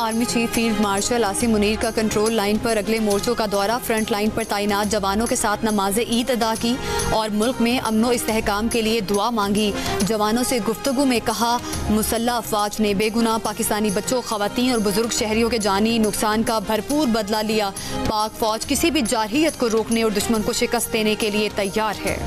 Army chief field marshal Asim Munir का control line पर अगले मोर्चों का दौरा। फ्रंट लाइन पर तैनात जवानों के साथ नमाज ईद अदा की और मुल्क में अमनो इस्तेहकाम के लिए दुआ मांगी। जवानों से गुफ्तगू में कहा, मुसल्लह अफवाज ने बेगुनाह पाकिस्तानी बच्चों, खवातीन और बुजुर्ग शहरियों के जानी नुकसान का भरपूर बदला लिया। पाक फौज किसी भी जारहियत को रोकने और दुश्मन को शिकस्त देने के लिए तैयार है।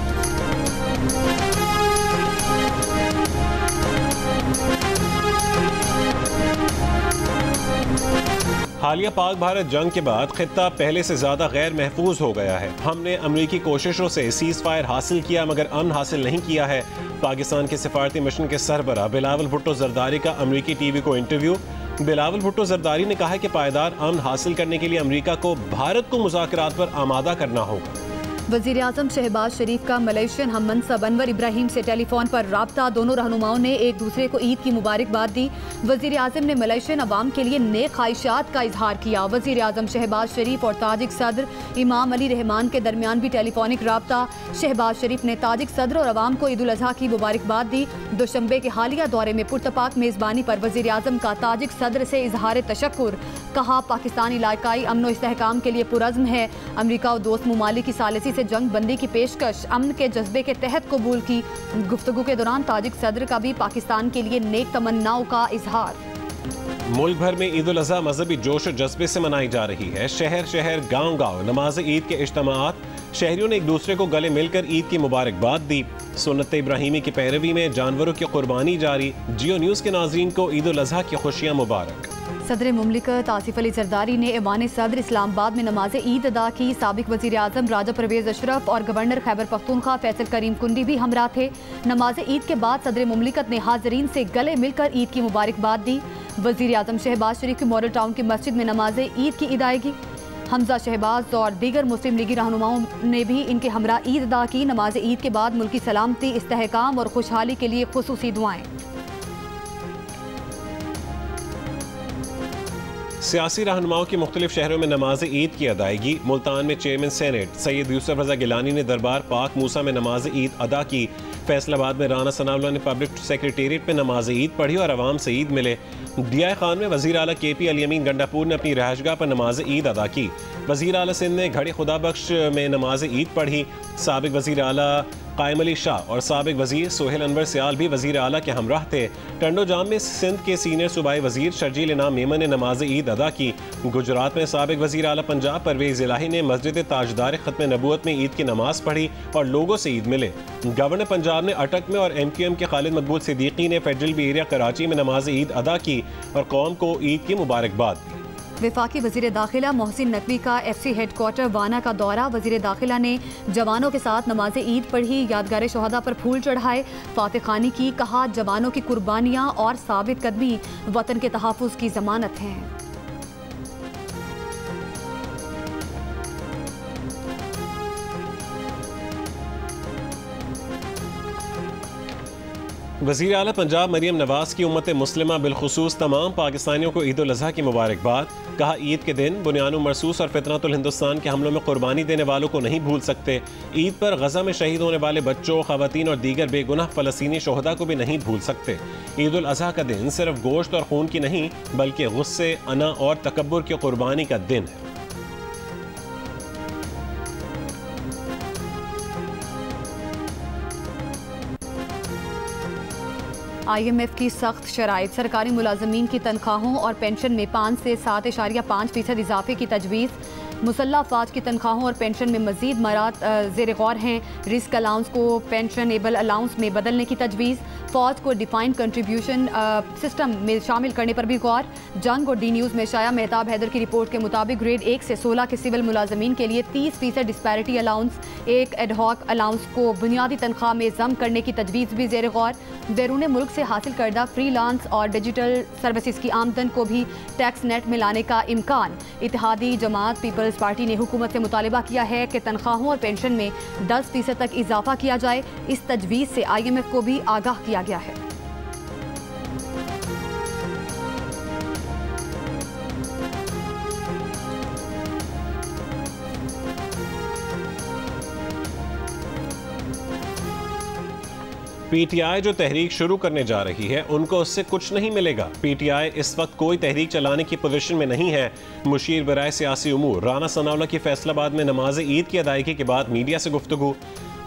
हालिया पाक भारत जंग के बाद खित्ता पहले से ज्यादा गैर महफूज हो गया है। हमने अमरीकी कोशिशों से सीज फायर हासिल किया मगर अमन हासिल नहीं किया है। पाकिस्तान के सिफारती मिशन के सरबराह बिलावल भुट्टो जरदारी का अमरीकी टीवी को इंटरव्यू। बिलावल भुट्टो जरदारी ने कहा है कि पायदार अमन हासिल करने के लिए अमरीका को भारत को मुज़ाकरात पर आमादा करना होगा। वज़ीर आज़म शहबाज शरीफ का मलेशियन हम मनसब अनवर इब्राहिम से टेलीफोन पर राब्ता। दोनों रहनुमाओं ने एक दूसरे को ईद की मुबारकबाद दी। वज़ीर आज़म ने मलेशियन अवाम के लिए नेक ख्वाहिशात का इजहार किया। वज़ीर आज़म शहबाज शरीफ और ताजिक सदर इमाम अली रहमान के दरमियान भी टेलीफोनिक राब्ता। शहबाज शरीफ ने ताजिक सदर और अवाम को ईद उल अज़हा की मुबारकबाद दी। दुशंबे के हालिया दौरे में पुरतपाक मेज़बानी पर वज़ीर आज़म का ताजिक सदर से इजहार तशक्कुर। कहा, पाकिस्तान इलाकाई अमन इस्तेहकाम के लिए पुरज़्म है। अमरीका और दोस्त ममालिक की सालिसी से जंग बंदी की पेशकश अमन के जज्बे के तहत कबूल की। गुफ्तगू के दौरान ताजिक सदर का भी पाकिस्तान के लिए नेक तमन्नाओं का इजहार। मुल्क भर में ईद उल अज़हा मजहबी जोश और जज्बे से मनाई जा रही है। शहर शहर गांव गांव नमाज ईद के इज्तिमाआत। शहरियों ने एक दूसरे को गले मिलकर ईद की मुबारकबाद दी। सुन्नत इब्राहिमी की पैरवी में जानवरों की कुर्बानी जारी। जियो न्यूज़ के नाज़रीन को ईद उल अज़हा की खुशियाँ मुबारक। सदर मुमलिकत आसिफ अली जरदारी ने ऐवान सदर इस्लामाबाद में नमाज ईद अदा की। साबिक वज़ीर आज़म राजा परवेज़ अशरफ और गवर्नर खैबर पख्तूनख्वा फैसल करीम कुंडी भी हमरा थे। नमाज ईद के बाद सदर मुमलिकत ने हाज़रीन से गले मिलकर ईद की मुबारकबाद दी। वज़ीर आज़म शहबाज शरीफ की मॉडल टाउन की मस्जिद में नमाज ईद की अदायगी। हमजा शहबाज और दीगर मुस्लिम लीगी रहनुमाओं ने भी इनके हमरा ईद अदा की। नमाज ईद के बाद मुल्की सलामती, इस्तेहकाम और खुशहाली के लिए खुसूसी दुआएं। सियासी रहनुमाओं की मुख्तलिफ शहरों में नमाज ईद की अदायगी। मुल्तान में चेयरमैन सेनेट सैयद यूसुफ रजा गिलानी ने दरबार पाक मूसा में नमाज ईद अदा की। फैसलाबाद में राना सनाउल्लाह ने पब्लिक सेक्रेटेरिएट में नमाज ईद पढ़ी और आवाम से ईद मिले। डिया खान में वज़ीर आला KP अली अमीन गंडापुर ने अपनी रहायशगाह पर नमाज ईद अदा की। वज़ीर आला सिंध ने घड़ी खुदा बख्श में नमाज ईद पढ़ी। साबिक वज़ीर आला कायम अली शाह और साबिक वज़ीर सोहेल अनवर सियाल भी वज़ीर आला के हमराह थे। टंडो जाम में सिंध के सीनियर सूबाई वज़ीर शर्जील इनाम मेमन ने नमाज ईद अदा की। गुजरात में साबिक वज़ीर आला पंजाब परवेज़ इलाही ने मस्जिद ताजदार ख़त्म नबूवत में ईद की नमाज पढ़ी और लोगों से ईद मिले। गवर्नर पंजाब ने अटक में और MQM के खालिद मकबूल सिद्दीकी ने फेडरल बी एरिया कराची में नमाज ईद अदा की और कौम को ईद की मुबारकबाद दी। वफाकी वज़ीर दाखिला मोहसिन नकवी का FC हेडक्वार्टर वाना का दौरा। वज़ीर दाखिला ने जवानों के साथ नमाज ईद पढ़ी, यादगार शोहदा पर फूल चढ़ाए, फातह खानी की। कहा, जवानों की कुर्बानियाँ और साबित कदमी वतन के तहफ़्फ़ुज़ की ज़मानत हैं। वज़ीर आला पंजाब मरियम नवाज़ की उम्मत मुस्लिमा बिलखुसूस तमाम पाकिस्तानियों को ईद उल अज़हा की मुबारकबाद। कहा, ईद के दिन बुनियानु मरसूस और फितरतुल हिंदुस्तान के हमलों में कुर्बानी देने वालों को नहीं भूल सकते। ईद पर गज़ा में शहीद होने वाले बच्चों, ख़वातीन और दीगर बेगुनाह फ़लस्तीनी शोहदा को भी नहीं भूल सकते। ईद उल अज़हा का दिन सिर्फ गोश्त और खून की नहीं बल्कि गुस्से, अना और तकब्बुर की कुर्बानी का दिन है। IMF की सख्त शराइत। सरकारी मुलाजमीन की तनख्वाहों और पेंशन में 5 से 7.5% इजाफे की तजवीज़। मुसल्लह अफवाज की तनख्वाहों और पेंशन में मजीद मरात ज़ेर गौर हैं। रिस्क अलाउंस को पेंशनेबल अलाउंस में बदलने की तजवीज़। फ़ौज को डिफाइंड कंट्रीब्यूशन सिस्टम में शामिल करने पर भी गौर। जंग और D न्यूज़ में शाया मेहताब हैदर की रिपोर्ट के मुताबिक ग्रेड 1 से 16 के सिविल मुलाजमीन के लिए 30% डिस्पैरिटी अलाउंस, एक एडहॉक अलाउंस को बुनियादी तनख्वाह में जम करने की तजवीज़ भी ज़ेर गौर। बैरून मुल्क से हासिल करदा फ्रीलांस और डिजिटल सर्विसेज की आमदन को भी टैक्स नेट में लाने का इम्कान। इत्तेहादी जमात पीपल्स पार्टी ने हुकूमत से मुतालबा किया है कि तनख्वाहों और पेंशन में 10% तक इजाफा किया जाए। इस तजवीज़ से IMF को भी आगाह किया गया है। PTI जो तहरीक शुरू करने जा रही है उनको उससे कुछ नहीं मिलेगा। PTI इस वक्त कोई तहरीक चलाने की पोजीशन में नहीं है। मुशीर बराए सियासी उमूर राना सनाउल्लाह की फैसलाबाद में नमाज ईद की अदायगी के बाद मीडिया से गुफ्तगू।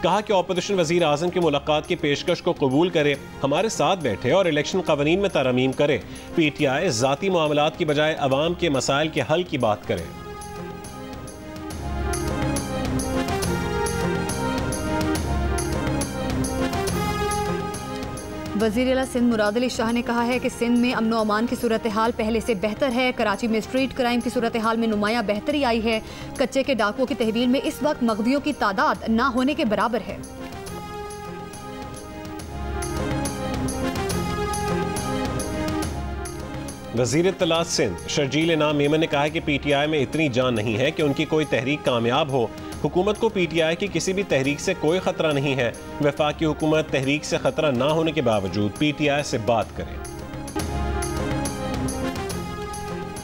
कहा कि ऑपोजिशन वजीर आजम की मुलाकात की पेशकश को कबूल करे, हमारे साथ बैठे और इलेक्शन कवानीन में तरमीम करे। PTI जाती मामलात की बजाय अवाम के मसाइल के हल की बात करे। वज़ीर आला सिंध मुराद अली शाह ने कहा है कि सिंध में अमन व अमान की सूरत हाल पहले से बेहतर है। कराची में स्ट्रीट क्राइम की सूरत हाल में नुमायां बेहतरी आई है। कच्चे के डाकुओं की तहवील में इस वक्त मगवियों की तादाद ना होने के बराबर है। वज़ीर इत्तलात सिंध शर्जील इनाम मेमन ने कहा है कि PTI में इतनी जान नहीं है कि उनकी कोई तहरीक कामयाब हो। हुकूमत को PTI की किसी भी तहरीक से कोई खतरा नहीं है। वफाकी हुकूमत तहरीक से खतरा ना होने के बावजूद PTI से बात करे।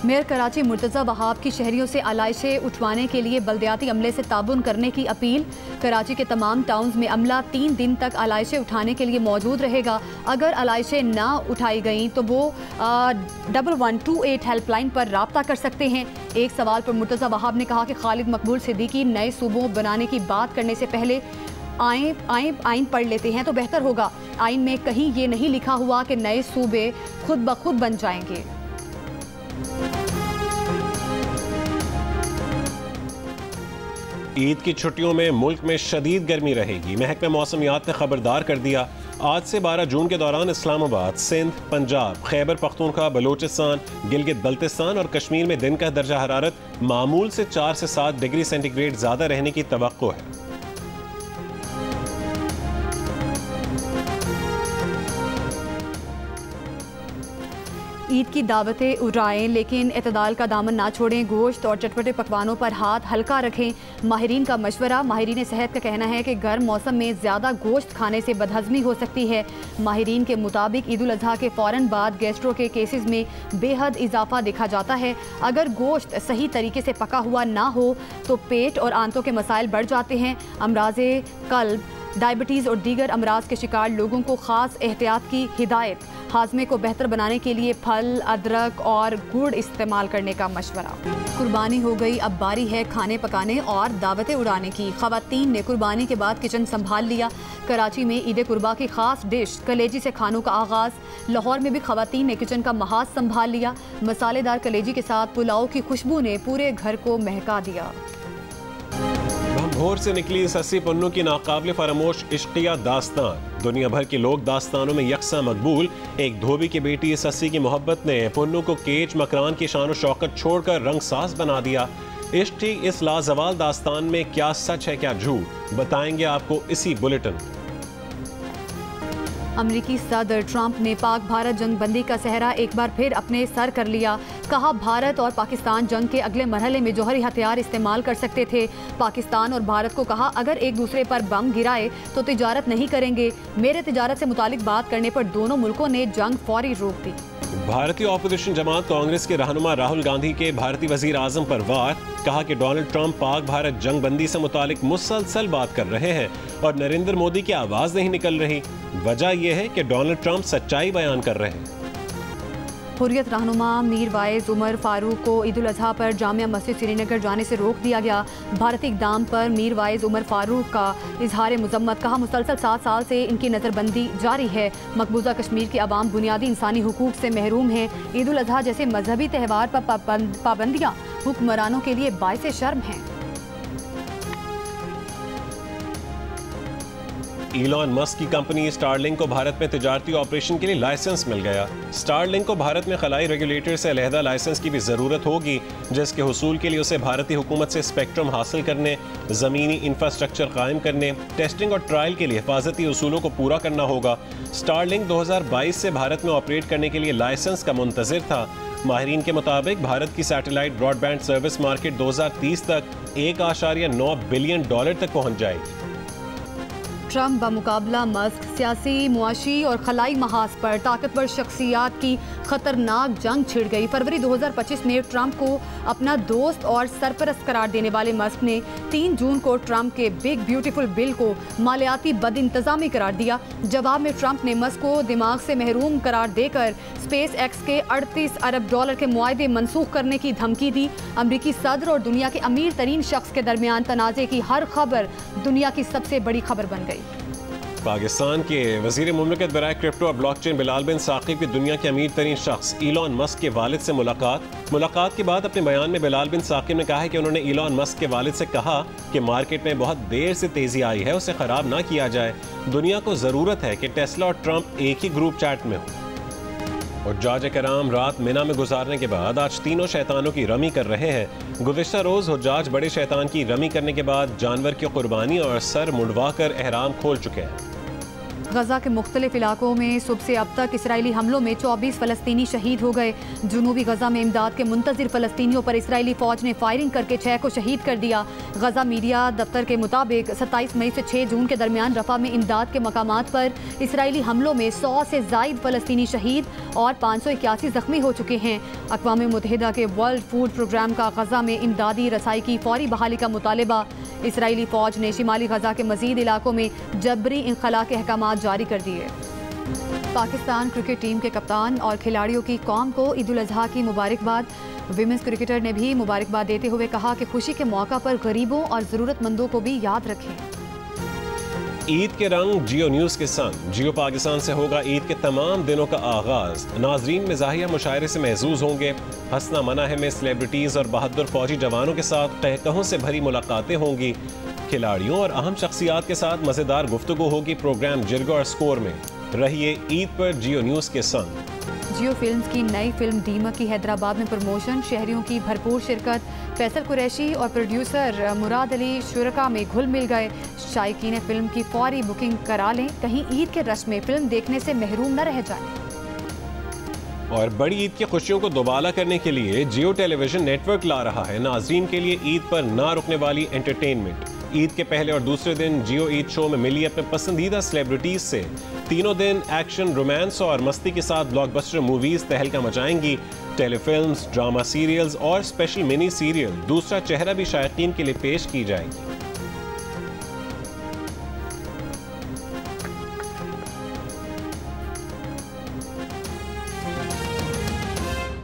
मेयर कराची मुर्तज़ा वहाब की शहरियों से आलाइशें उठवाने के लिए बल्दियाती अमले से ताबुन करने की अपील। कराची के तमाम टाउन्स में अमला 3 दिन तक आलाइशें उठाने के लिए मौजूद रहेगा। अगर आलाइशें ना उठाई गईं तो वो 1128 हेल्पलाइन पर राब्ता कर सकते हैं। एक सवाल पर मुर्तज़ा वहाब ने कहा कि खालिद मकबूल सिद्दीकी नए सूबों बनाने की बात करने से पहले आइन पढ़ लेते हैं तो बेहतर होगा। आइन में कहीं ये नहीं लिखा हुआ कि नए सूबे खुद ब खुद बन जाएंगे। ईद की छुट्टियों में मुल्क में शदीद गर्मी रहेगी। महकमे मौसमियात ने खबरदार कर दिया। आज से 12 जून के दौरान इस्लामाबाद, सिंध, पंजाब, खैबर पख्तूनख्वा, बलूचिस्तान, गिलगित बल्तिस्तान और कश्मीर में दिन का दर्जा हरारत मामूल से 4 से 7 डिग्री सेंटीग्रेड ज्यादा रहने की तवक्को है। ईद की दावतें उड़ाएं लेकिन एतदाल का दामन ना छोड़ें। गोश्त और चटपटे पकवानों पर हाथ हल्का रखें। माहिरीन का मशवरा। माहिरीन सेहत का कहना है कि गर्म मौसम में ज़्यादा गोश्त खाने से बदहज़मी हो सकती है। माहिरीन के मुताबिक ईद उल अज़हा के फ़ौरन बाद गैस्ट्रो के केसेस में बेहद इजाफा देखा जाता है। अगर गोश्त सही तरीके से पका हुआ ना हो तो पेट और आंतों के मसाइल बढ़ जाते हैं। अमराज़े कल्ब, डायबिटीज़ और दीगर अमराज के शिकार लोगों को ख़ास एहतियात की हिदायत। हाजमे को बेहतर बनाने के लिए फल, अदरक और गुड़ इस्तेमाल करने का मशवरा। कुर्बानी हो गई, अब बारी है खाने पकाने और दावतें उड़ाने की। ख़वातीन ने कुर्बानी के बाद किचन संभाल लिया। कराची में ईद कुर्बा की खास डिश कलेजी से खानों का आगाज़। लाहौर में भी ख़वातीन ने किचन का महाज संभाल लिया। मसालेदार कलेजी के साथ पुलाव की खुशबू ने पूरे घर को महका दिया। भोर से निकली सस्सी पन्नू की नाकाबिल फरामोश इश्किया दास्तान। दुनिया भर के लोक दास्तानों में यकसा मकबूल। एक धोबी की बेटी सस्सी की मोहब्बत ने पन्नू को केच मकरान की शान शौकत छोड़कर रंगसाज बना दिया। इश्क की इस लाजवाल दास्तान में क्या सच है क्या झूठ, बताएंगे आपको इसी बुलेटिन। अमरीकी सदर ट्रंप ने पाक भारत जंग बंदी का सहरा एक बार फिर अपने सर कर लिया। कहा भारत और पाकिस्तान जंग के अगले मरहले में जौहरी हथियार इस्तेमाल कर सकते थे। पाकिस्तान और भारत को कहा अगर एक दूसरे पर बम गिराए तो तिजारत नहीं करेंगे। मेरे तिजारत से मुतालिक बात करने पर दोनों मुल्कों ने जंग फौरी रोक दी। भारतीय ऑपोजिशन जमात कांग्रेस के रहनुमा राहुल गांधी के भारतीय वजीर आजम पर वार। कहा कि डोनाल्ड ट्रंप पाक भारत जंग बंदी से मुतालिक मुसलसल बात कर रहे हैं और नरेंद्र मोदी की आवाज नहीं निकल रही। वजह यह है कि डोनाल्ड ट्रंप सच्चाई बयान कर रहे हैं। हुर्रियत रहनुमा मीर वाइज उमर फारूक को ईद उल अजहा पर जामिया मस्जिद श्रीनगर जाने से रोक दिया गया। भारतीय इक़दाम पर मीर वाइज उमर फारूक का इजहार मुजम्मत। कहा मुसलसल 7 साल से इनकी नज़रबंदी जारी है। मकबूजा कश्मीर की आवाम बुनियादी इंसानी हुकूक से महरूम है। ईद उल अजहा जैसे मजहबी त्यौहार पर पाबंदियाँ हुक्मरानों के लिए बाइसे शर्म हैं। इलॉन मस्क की कंपनी स्टारलिंक को भारत में तिजारती ऑपरेशन के लिए लाइसेंस मिल गया। स्टारलिंक को भारत में खलाई रेगुलेटर से अलहदा लाइसेंस की भी ज़रूरत होगी, जिसके हुसूल के लिए उसे भारतीय हुकूमत से स्पेक्ट्रम हासिल करने, ज़मीनी इंफ्रास्ट्रक्चर कायम करने, टेस्टिंग और ट्रायल के लिए हिफाजती उसूलों को पूरा करना होगा। स्टारलिंक 2022 से भारत में ऑपरेट करने के लिए लाइसेंस का मुंतज़िर था। माहिरीन के मुताबिक भारत की सैटेलाइट ब्रॉडबैंड सर्विस मार्केट 2030 तक $1.9 बिलियन तक पहुँच जाएगी। ट्रंप बमुकाबला मस्क सियासी, मुआशी और खलाई महाज पर ताकतवर शख्सियात की खतरनाक जंग छिड़ गई। फरवरी 2025 में ट्रंप को अपना दोस्त और सरपरस्त करार देने वाले मस्क ने 3 जून को ट्रंप के बिग ब्यूटीफुल बिल को मालियाती बदइंतजामी करार दिया। जवाब में ट्रंप ने मस्क को दिमाग से महरूम करार देकर स्पेस एक्स के $38 अरब के मुआहदे मनसूख करने की धमकी दी। अमरीकी सदर और दुनिया के अमीर तरीन शख्स के दरमियान तनाज़े की हर खबर दुनिया की सबसे बड़ी खबर बन गई। पाकिस्तान के वज़ीर मुमलिकत बराए क्रिप्टो और ब्लॉकचेन बिलाल बिन साकिब की दुनिया के अमीर तरीन शख्स इलॉन मस्क के वालिद से मुलाकात के बाद अपने बयान में बिलाल बिन साकिब ने कहा है कि उन्होंने इलॉन मस्क के वालिद से कहा कि मार्केट में बहुत देर से तेजी आई है, उसे खराब ना किया जाए। दुनिया को ज़रूरत है कि टेस्ला और ट्रंप एक ही ग्रुप चैट में हो। और हुज्जाज कराम रात मिना में गुजारने के बाद आज तीनों शैतानों की रमी कर रहे हैं। गुज़िश्ता रोज़ हुज्जाज बड़े शैतान की रमी करने के बाद जानवर की कुर्बानी और सर मुंडवा कर एहराम खोल चुके हैं। गजा के मुख्तलिफ इलाकों में सुबह से अब तक इसराइली हमलों में 24 फ़लस्तीनी शहीद हो गए। जुनूबी गजा में इमदाद के मुंतज़िर फ़लस्तीनियों पर इसराइली फ़ौज ने फायरिंग करके 6 को शहीद कर दिया। गजा मीडिया दफ्तर के मुताबिक 27 मई से 6 जून के दरमियान रफ़ा में इमदाद के मकामात पर इसराइली हमलों में 100 से ज़ायद फ़लस्तीनी शहीद और 581 ज़ख्मी हो चुके हैं। अक़वाम मुत्तहिदा के वर्ल्ड फूड प्रोग्राम का गजा में इमदादी रसाई की फौरी बहाली का मुतालबा। इसराइली फ़ौज ने शिमाली गजा के मज़ीद इलाकों में जबरी इनखला के अहकाम जारी कर दिए। पाकिस्तान क्रिकेट टीम के कप्तान और खिलाड़ियों की कौम को ईद उल अज़हा की मुबारकबाद। विमेंस क्रिकेटर ने भी मुबारकबाद देते हुए कहा कि खुशी के मौका पर गरीबों और ज़रूरतमंदों को भी याद रखें। ईद के रंग जियो न्यूज़ के संग जियो पाकिस्तान से होगा ईद के तमाम दिनों का आगाज। नाजरीन मिज़ाहिया मुशायरे से महजूज होंगे। हंसना मना है में सेलिब्रिटीज़ और बहादुर फौजी जवानों के साथ कहकहों से भरी मुलाकातें होंगी। खिलाड़ियों और अहम शख्सियात के साथ मज़ेदार गुफ्तगू होगी प्रोग्राम जिरगा और स्कोर में। रहिए ईद पर जियो न्यूज़ के संग। जियो फिल्म्स की नई फिल्म दीमक की हैदराबाद में प्रमोशन, शहरियों की भरपूर शिरकत। फैसल कुरैशी और प्रोड्यूसर मुराद अली शुरका में घुल मिल गए। शायकीन फिल्म की फौरी बुकिंग करा लें, कहीं ईद के रश में फिल्म देखने से महरूम न रह जाए। और बड़ी ईद की खुशियों को दोबाला करने के लिए जियो टेलीविजन नेटवर्क ला रहा है नाजरीन के लिए ईद पर ना रुकने वाली एंटरटेनमेंट। ईद के पहले और दूसरे दिन जियो ईद शो में मिली अपने पसंदीदा सेलिब्रिटीज से। तीनों दिन एक्शन, रोमांस और मस्ती के साथ ब्लॉकबस्टर मूवीज तहलका मचाएंगी। टेलीफिल्म्स, ड्रामा सीरियल्स और स्पेशल मिनी सीरियल दूसरा चेहरा भी शायकीन के लिए पेश की जाएगी।